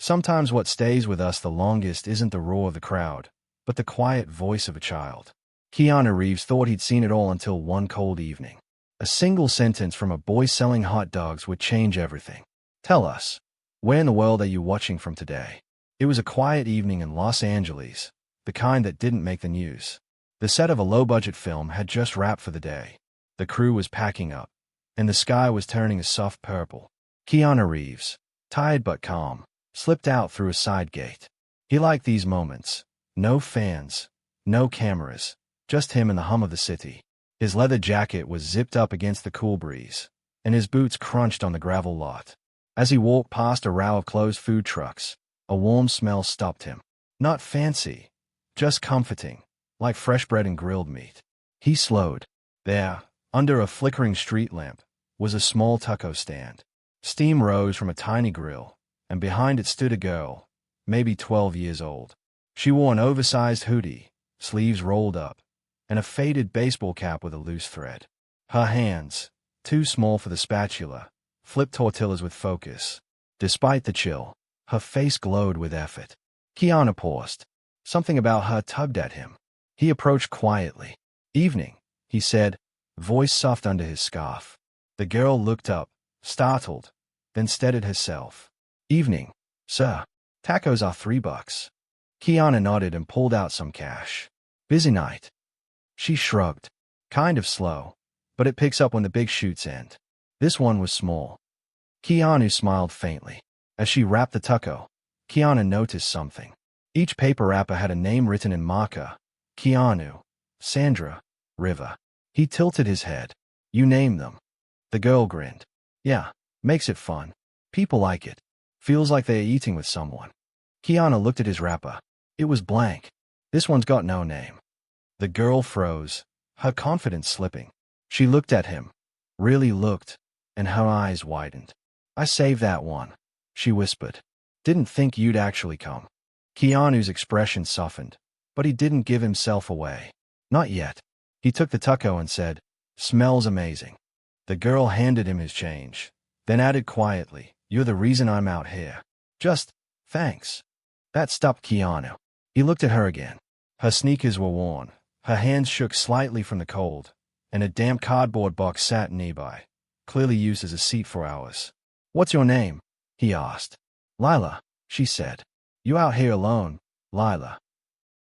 Sometimes what stays with us the longest isn't the roar of the crowd, but the quiet voice of a child. Keanu Reeves thought he'd seen it all until one cold evening. A single sentence from a boy selling hot dogs would change everything. Tell us, where in the world are you watching from today? It was a quiet evening in Los Angeles, the kind that didn't make the news. The set of a low-budget film had just wrapped for the day. The crew was packing up, and the sky was turning a soft purple. Keanu Reeves, tired but calm, slipped out through a side gate. He liked these moments. No fans, no cameras, just him and the hum of the city. His leather jacket was zipped up against the cool breeze, and his boots crunched on the gravel lot. As he walked past a row of closed food trucks, a warm smell stopped him. Not fancy, just comforting, like fresh bread and grilled meat. He slowed. There, under a flickering street lamp, was a small taco stand. Steam rose from a tiny grill, and behind it stood a girl, maybe 12 years old. She wore an oversized hoodie, sleeves rolled up, and a faded baseball cap with a loose thread. Her hands, too small for the spatula, flipped tortillas with focus. Despite the chill, her face glowed with effort. Keanu paused. Something about her tugged at him. He approached quietly. "Evening," he said, voice soft under his scarf. The girl looked up, startled, then steadied herself. "Evening, sir. Tacos are $3. Keanu nodded and pulled out some cash. "Busy night?" She shrugged. "Kind of slow, but it picks up when the big shoots end." This one was small. Keanu smiled faintly. As she wrapped the taco, Keanu noticed something. Each paper wrapper had a name written in marker. Keanu, Sandra, River. He tilted his head. "You name them." The girl grinned. "Yeah, makes it fun. People like it. Feels like they're eating with someone." Keanu looked at his wrapper. It was blank. "This one's got no name." The girl froze, her confidence slipping. She looked at him, really looked, and her eyes widened. "I saved that one," she whispered. "Didn't think you'd actually come." Keanu's expression softened, but he didn't give himself away. "Not yet." He took the taco and said, "Smells amazing." The girl handed him his change, then added quietly, "You're the reason I'm out here." "Just, thanks." That stopped Keanu. He looked at her again. Her sneakers were worn, her hands shook slightly from the cold, and a damp cardboard box sat nearby, clearly used as a seat for hours. "What's your name?" he asked. "Lila," she said. "You out here alone, Lila?"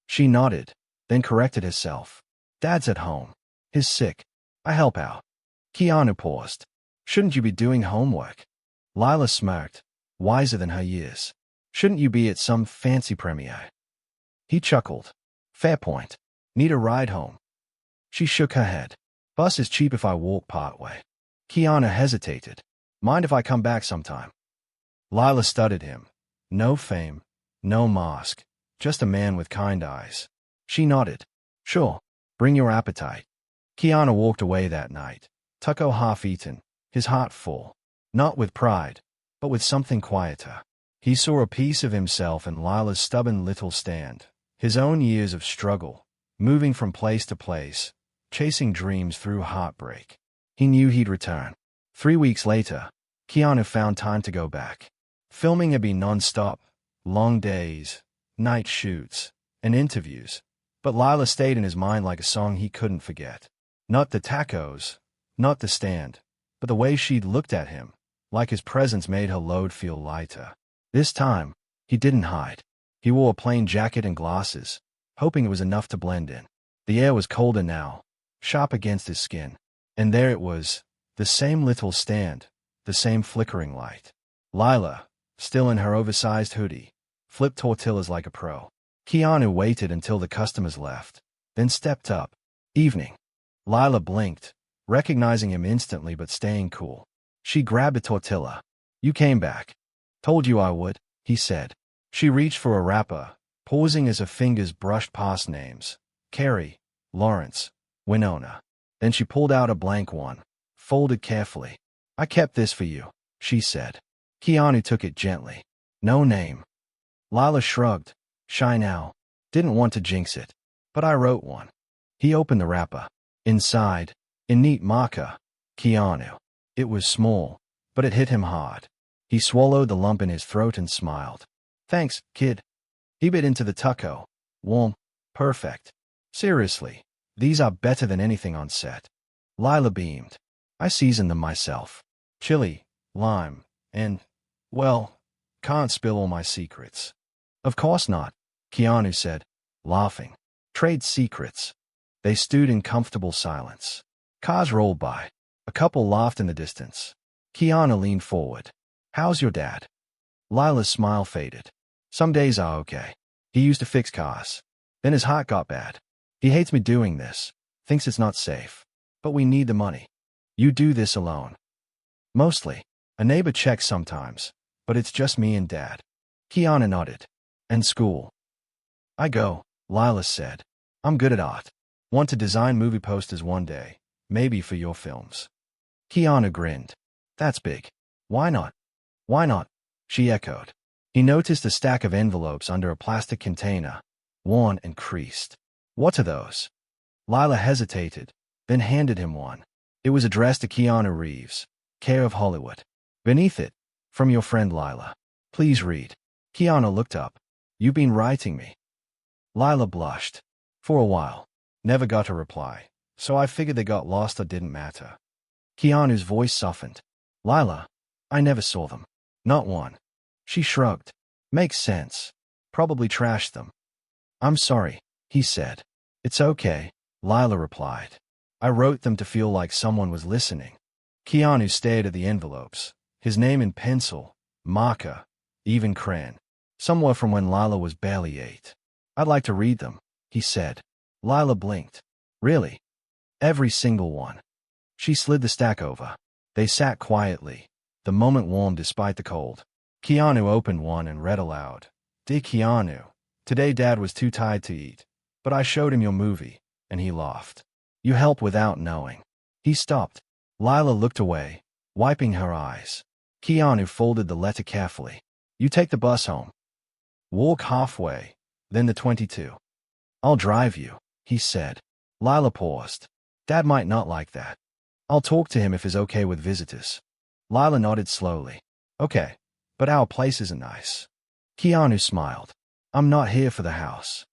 She nodded, then corrected herself. "Dad's at home. He's sick. I help out." Keanu paused. "Shouldn't you be doing homework?" Lila smirked, wiser than her years. "Shouldn't you be at some fancy premiere?" He chuckled. "Fair point. Need a ride home?" She shook her head. "Bus is cheap if I walk part way." Keanu hesitated. "Mind if I come back sometime?" Lila studied him. No fame, no mask, just a man with kind eyes. She nodded. "Sure. Bring your appetite." Keanu walked away that night, taco half-eaten, his heart full. Not with pride, but with something quieter. He saw a piece of himself in Lila's stubborn little stand, his own years of struggle, moving from place to place, chasing dreams through heartbreak. He knew he'd return. 3 weeks later, Keanu found time to go back. Filming had been non-stop, long days, night shoots, and interviews, but Lila stayed in his mind like a song he couldn't forget. Not the tacos, not the stand, but the way she'd looked at him, like his presence made her load feel lighter. This time, he didn't hide. He wore a plain jacket and glasses, hoping it was enough to blend in. The air was colder now, sharp against his skin. And there it was, the same little stand, the same flickering light. Lila, still in her oversized hoodie, flipped tortillas like a pro. Keanu waited until the customers left, then stepped up. "Evening." Lila blinked, recognizing him instantly but staying cool. She grabbed a tortilla. "You came back." "Told you I would," he said. She reached for a wrapper, pausing as her fingers brushed past names. Carrie, Lawrence, Winona. Then she pulled out a blank one, folded carefully. "I kept this for you," she said. Keanu took it gently. "No name." Lila shrugged. "Shy now. Didn't want to jinx it. But I wrote one." He opened the wrapper. Inside, in neat marker, Keanu. It was small, but it hit him hard. He swallowed the lump in his throat and smiled. Thanks, kid. He bit into the taco. Warm. Perfect. Seriously, these are better than anything on set. Lila beamed. I seasoned them myself. Chili, lime, and, well, can't spill all my secrets. Of course not, Keanu said, laughing. Trade secrets. They stewed in comfortable silence. Cars rolled by. A couple laughed in the distance. Keanu leaned forward. How's your dad? Lila's smile faded. Some days are okay. He used to fix cars. Then his heart got bad. He hates me doing this. Thinks it's not safe. But we need the money. You do this alone. Mostly. A neighbor checks sometimes. But it's just me and Dad. Keanu nodded. And school. I go, Lila said. I'm good at art. Want to design movie posters one day. Maybe for your films. Keanu grinned. That's big. Why not? Why not? She echoed. He noticed a stack of envelopes under a plastic container, worn and creased. What are those? Lila hesitated, then handed him one. It was addressed to Keanu Reeves, care of Hollywood. Beneath it, from your friend Lila. Please read. Keanu looked up. You've been writing me. Lila blushed. For a while. Never got a reply, so I figured they got lost or didn't matter. Keanu's voice softened. Lila, I never saw them. Not one. She shrugged. Makes sense. Probably trashed them. I'm sorry, he said. It's okay, Lila replied. I wrote them to feel like someone was listening. Keanu stared at the envelopes, his name in pencil, marker, even crayon. Some were from when Lila was barely 8. I'd like to read them, he said. Lila blinked. Really? Every single one. She slid the stack over. They sat quietly, the moment warm despite the cold. Keanu opened one and read aloud. Dear Keanu, today Dad was too tired to eat, but I showed him your movie, and he laughed. You help without knowing. He stopped. Lila looked away, wiping her eyes. Keanu folded the letter carefully. You take the bus home. Walk halfway, then the 22. I'll drive you, he said. Lila paused. Dad might not like that. I'll talk to him if he's okay with visitors. Lila nodded slowly. Okay, but our place isn't nice. Keanu smiled. I'm not here for the house.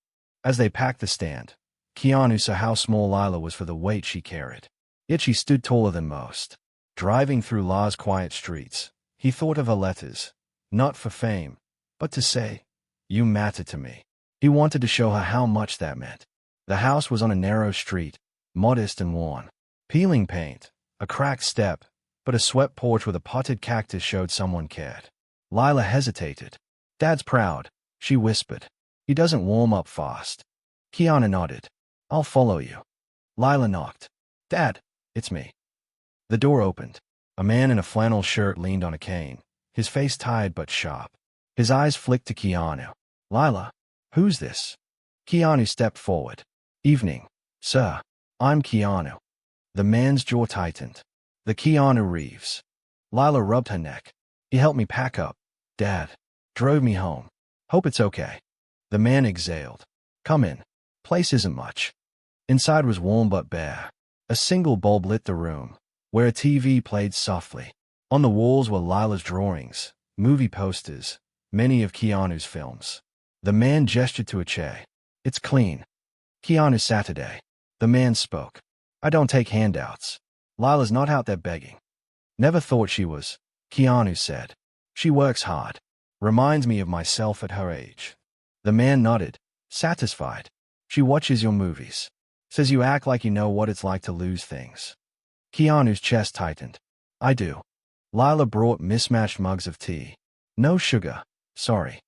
As they packed the stand, Keanu saw how small Lila was for the weight she carried. Yet she stood taller than most. Driving through La's quiet streets, he thought of her letters, not for fame, but to say, you matter to me. He wanted to show her how much that meant. The house was on a narrow street, modest and worn. Peeling paint, a cracked step, but a swept porch with a potted cactus showed someone cared. Lila hesitated. Dad's proud, she whispered. He doesn't warm up fast. Keanu nodded. I'll follow you. Lila knocked. Dad, it's me. The door opened. A man in a flannel shirt leaned on a cane, his face tired but sharp. His eyes flicked to Keanu. Lila, who's this? Keanu stepped forward. Evening, sir. I'm Keanu. The man's jaw tightened. The Keanu Reeves. Lila rubbed her neck. He helped me pack up. Dad. Drove me home. Hope it's okay. The man exhaled. Come in. Place isn't much. Inside was warm but bare. A single bulb lit the room, where a TV played softly. On the walls were Lila's drawings, movie posters, many of Keanu's films. The man gestured to a chair. It's clean. Keanu Saturday. The man spoke. I don't take handouts. Lila's not out there begging. Never thought she was, Keanu said. She works hard. Reminds me of myself at her age. The man nodded, satisfied. She watches your movies. Says you act like you know what it's like to lose things. Keanu's chest tightened. I do. Lila brought mismatched mugs of tea. No sugar, sorry.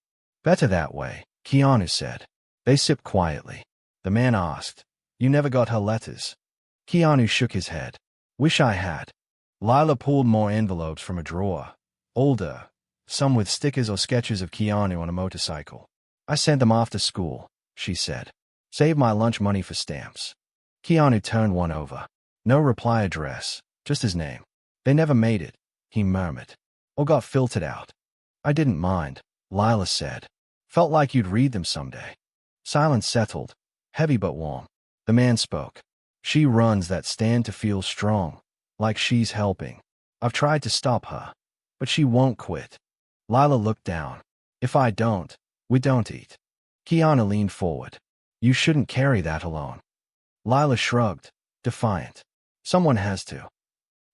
Better that way, Keanu said. They sipped quietly. The man asked, You never got her letters? Keanu shook his head. Wish I had. Lila pulled more envelopes from a drawer. Older, some with stickers or sketches of Keanu on a motorcycle. I sent them after school, she said. Save my lunch money for stamps. Keanu turned one over. No reply address, just his name. They never made it, he murmured. Or got filtered out. I didn't mind, Lila said. Felt like you'd read them someday. Silence settled, heavy but warm. The man spoke. She runs that stand to feel strong, like she's helping. I've tried to stop her, but she won't quit. Lila looked down. If I don't, we don't eat. Keanu leaned forward. You shouldn't carry that alone. Lila shrugged, defiant. Someone has to.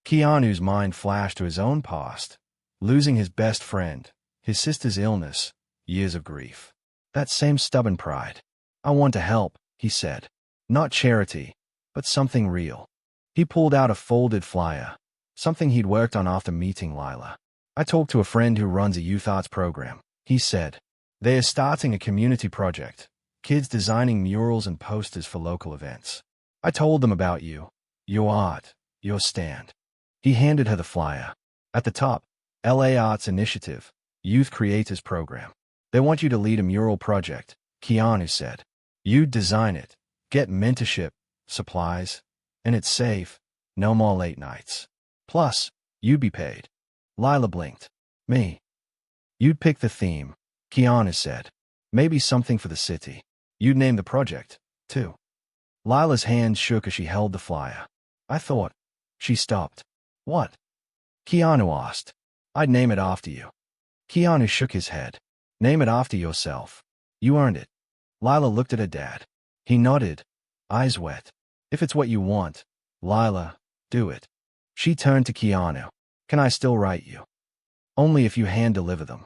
Keanu's mind flashed to his own past, losing his best friend, his sister's illness, years of grief. That same stubborn pride. I want to help, he said. Not charity, but something real. He pulled out a folded flyer, something he'd worked on after meeting Lila. I talked to a friend who runs a youth arts program, he said. They are starting a community project, kids designing murals and posters for local events. I told them about you, your art, your stand. He handed her the flyer. At the top, LA Arts Initiative, Youth Creators Program. They want you to lead a mural project, Keanu said. You'd design it, get mentorship, supplies, and it's safe, no more late nights. Plus, you'd be paid. Lila blinked. Me. You'd pick the theme, Keanu said. Maybe something for the city. You'd name the project, too. Lila's hand shook as she held the flyer. I thought. She stopped. What? Keanu asked. I'd name it after you. Keanu shook his head. Name it after yourself. You earned it. Lila looked at her dad. He nodded, eyes wet. If it's what you want, Lila, do it. She turned to Keanu. Can I still write you? Only if you hand-deliver them.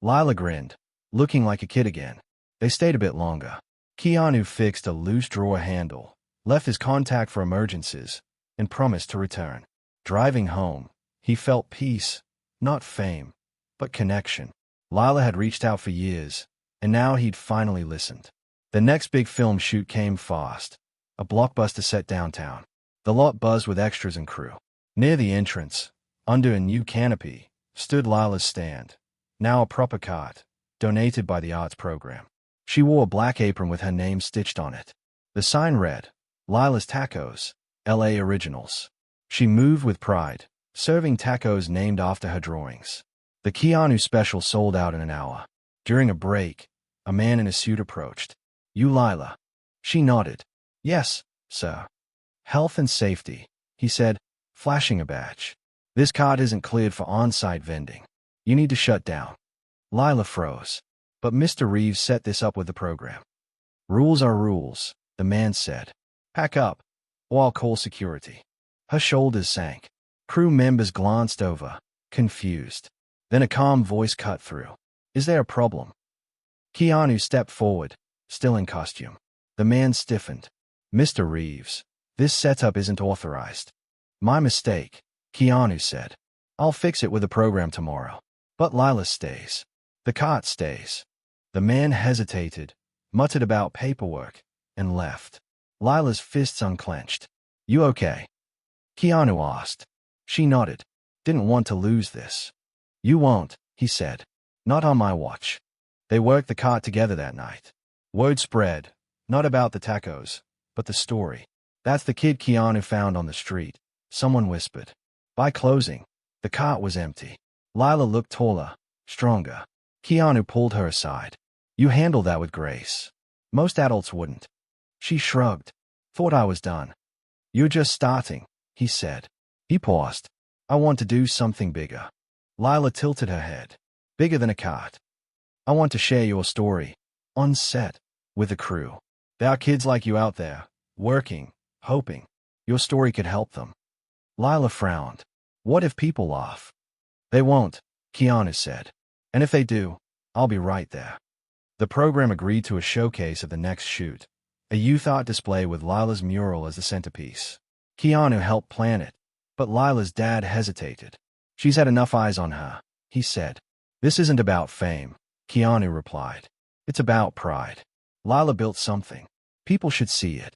Lila grinned, looking like a kid again. They stayed a bit longer. Keanu fixed a loose drawer handle, left his contact for emergencies, and promised to return. Driving home, he felt peace, not fame, but connection. Lila had reached out for years, and now he'd finally listened. The next big film shoot came fast, a blockbuster set downtown. The lot buzzed with extras and crew. Near the entrance, under a new canopy, stood Lila's stand, now a proper cart, donated by the arts program. She wore a black apron with her name stitched on it. The sign read, Lila's Tacos, LA Originals. She moved with pride, serving tacos named after her drawings. The Keanu special sold out in an hour. During a break, a man in a suit approached. You Lila? She nodded. Yes, sir. Health and safety, he said, flashing a badge. This cart isn't cleared for on-site vending. You need to shut down. Lila froze. But Mr. Reeves set this up with the program. Rules are rules, the man said. Pack up, or I'll call security. Her shoulders sank. Crew members glanced over, confused. Then a calm voice cut through. Is there a problem? Keanu stepped forward, still in costume. The man stiffened. Mr. Reeves, this setup isn't authorized. My mistake, Keanu said. I'll fix it with the program tomorrow. But Lila stays. The cart stays. The man hesitated, muttered about paperwork, and left. Lila's fists unclenched. You okay? Keanu asked. She nodded. Didn't want to lose this. You won't, he said. Not on my watch. They worked the cart together that night. Word spread, not about the tacos, but the story. That's the kid Keanu found on the street, someone whispered. By closing, the cart was empty. Lila looked taller, stronger. Keanu pulled her aside. You handle that with grace. Most adults wouldn't. She shrugged. Thought I was done. You're just starting, he said. He paused. I want to do something bigger. Lila tilted her head. Bigger than a cart. I want to share your story, on set, with the crew. There are kids like you out there, working, hoping. Your story could help them. Lila frowned. What if people laugh? They won't, Keanu said. And if they do, I'll be right there. The program agreed to a showcase of the next shoot, a youth art display with Lila's mural as the centerpiece. Keanu helped plan it, but Lila's dad hesitated. She's had enough eyes on her, he said. This isn't about fame, Keanu replied. It's about pride. Lila built something. People should see it.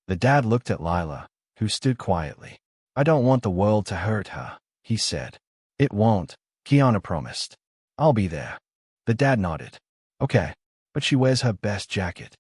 The dad looked at Lila, who stood quietly. I don't want the world to hurt her, he said. It won't, Keanu promised. I'll be there. The dad nodded. Okay, but she wears her best jacket.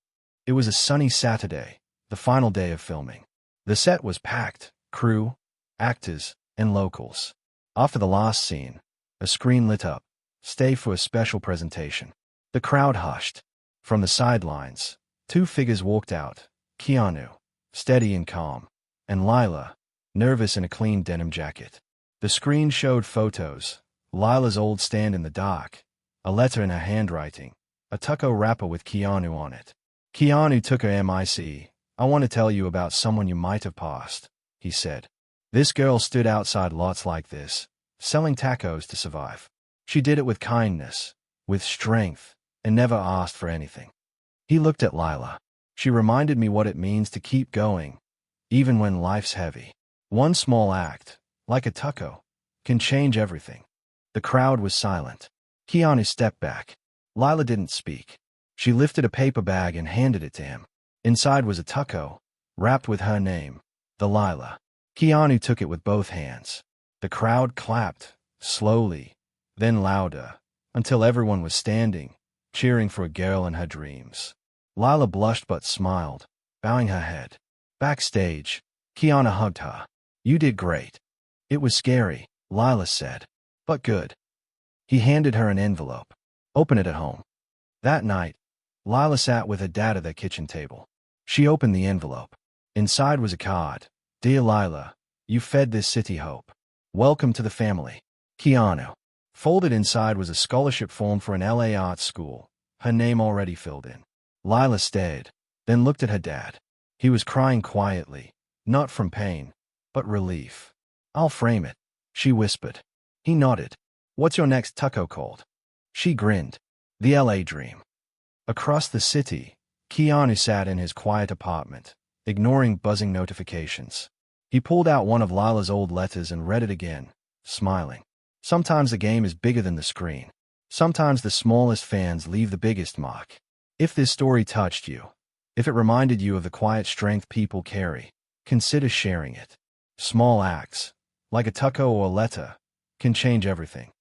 It was a sunny Saturday, the final day of filming. The set was packed, crew, actors, and locals. After the last scene, a screen lit up. Stay for a special presentation. The crowd hushed. From the sidelines, two figures walked out. Keanu, steady and calm, and Lila, nervous in a clean denim jacket. The screen showed photos. Lila's old stand in the dark, a letter in her handwriting, a Tucko wrapper with Keanu on it. Keanu took her mic. "I want to tell you about someone you might have passed," he said. "This girl stood outside lots like this, selling tacos to survive. She did it with kindness, with strength, and never asked for anything." He looked at Lila. "She reminded me what it means to keep going, even when life's heavy. One small act, like a tucko, can change everything." The crowd was silent. Keanu stepped back. Lila didn't speak. She lifted a paper bag and handed it to him. Inside was a tucko, wrapped with her name, the Lila. Keanu took it with both hands. The crowd clapped, slowly, then louder, until everyone was standing, cheering for a girl in her dreams. Lila blushed but smiled, bowing her head. Backstage, Keanu hugged her. "You did great." "It was scary," Lila said, "but good." He handed her an envelope. "Open it at home." That night, Lila sat with her dad at their kitchen table. She opened the envelope. Inside was a card. "Dear Lila, you fed this city hope. Welcome to the family. Keanu." Folded inside was a scholarship form for an LA art school, her name already filled in. Lila stared, then looked at her dad. He was crying quietly, not from pain, but relief. "I'll frame it," she whispered. He nodded. "What's your next tucko called?" She grinned. "The LA Dream." Across the city, Keanu sat in his quiet apartment, ignoring buzzing notifications. He pulled out one of Lila's old letters and read it again, smiling. Sometimes the game is bigger than the screen. Sometimes the smallest fans leave the biggest mark. If this story touched you, if it reminded you of the quiet strength people carry, consider sharing it. Small acts, like a tucko or a letter, can change everything.